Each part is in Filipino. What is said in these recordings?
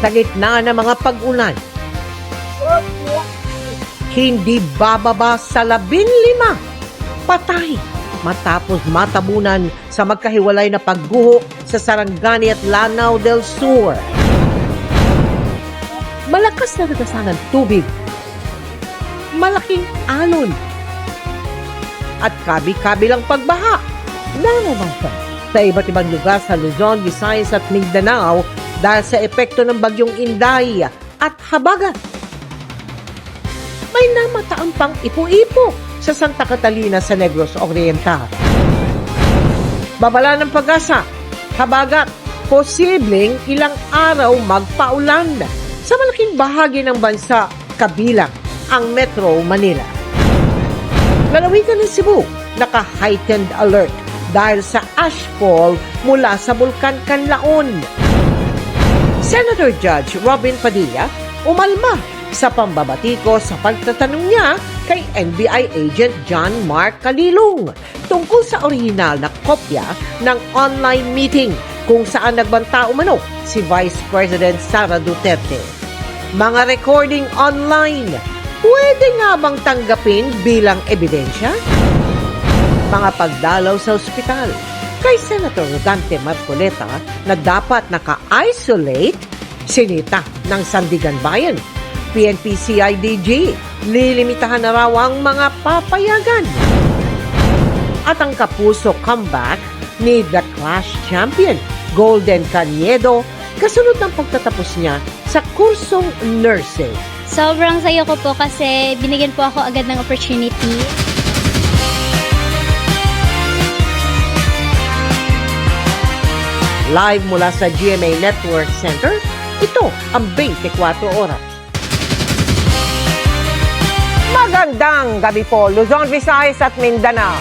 sa gitna ng mga pag-ulan. Hindi bababa sa 15 patay matapos matabunan sa magkahiwalay na pagguho sa Sarangani at Lanao del Sur. Malakas na nagasa ng tubig, malaking alon, at kabi-kabilang pagbaha naranasan sa iba't ibang lugar sa Luzon, Visayas at Mindanao dahil sa epekto ng bagyong Inday at Habagat. May namataang pang ipo-ipo sa Santa Catalina sa Negros Oriental. Babala ng Pag-asa, Habagat, posibleng ilang araw magpaulan sa malaking bahagi ng bansa kabilang ang Metro Manila. Lalawigan ng Cebu, naka-heightened alert dahil sa ashfall mula sa Bulkan Canlaon. Senator Judge Robin Padilla umalma sa pambabatiko sa pagtatanong niya kay NBI agent John Mark Calilong tungkol sa orihinal na kopya ng online meeting kung saan nagbanta umano si Vice President Sara Duterte. Mga recording online, pwede nga bang tanggapin bilang ebidensya? Mga pagdalaw sa ospital kay Senator Dante Marcoleta na dapat naka-isolate, sinita ng Sandigan Bayan. PNP-CIDG, lilimitahan na raw ang mga papayagan. At ang kapuso comeback ni The Clash Champion, Golden Caniedo, kasunod ng pagtatapos niya sa kursong nursing. Sobrang saya ko po kasi binigyan po ako agad ng opportunity. Live mula sa GMA Network Center, ito ang 24 oras. Magandang gabi po, Luzon, Visayas at Mindanao.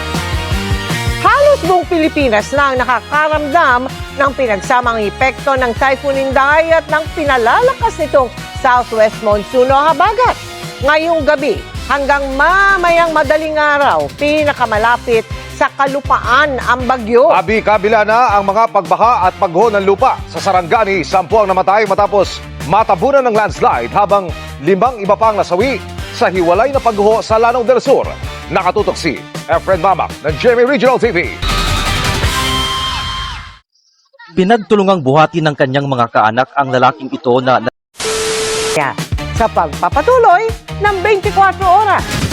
Halos buong Pilipinas na ang nakakaramdam ng pinagsamang epekto ng Typhoon Inday at ng pinalalakas nitong Southwest Monsoon o Habagat. Ngayong gabi hanggang mamayang madaling araw, pinakamalapit sa kalupaan ang bagyo. Kabila na ang mga pagbaha at pagguho ng lupa. Sa Sarangani, 10 ang namatay matapos matabunan ng landslide habang 5 iba pang nasawi sa hiwalay na pagguho sa Lanao del Sur. Nakatutok si Efren Mamak ng GMA Regional TV. Pinagtulungang buhati ng kanyang mga kaanak ang lalaking ito na Sa pagpapatuloy ng 24 oras.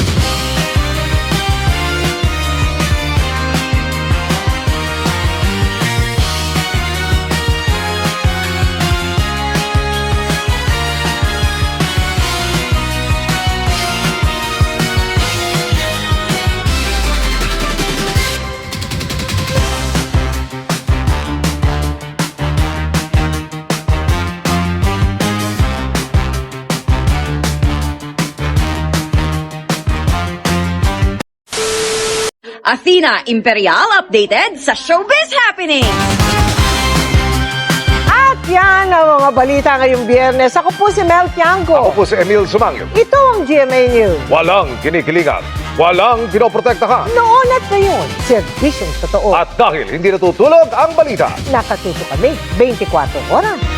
Athena Imperial updated sa Showbiz Happenings. At yan ang mga balita ngayong Biyernes. Ako po si Mel Tiangco. Ako po si Emil Sumangil. Ito ang GMA News. Walang kinikilingan, walang pinoprotektahan. Noon at ngayon, serbisyong totoo. At dahil hindi natutulog ang balita, Nakatuto kami 24 oras.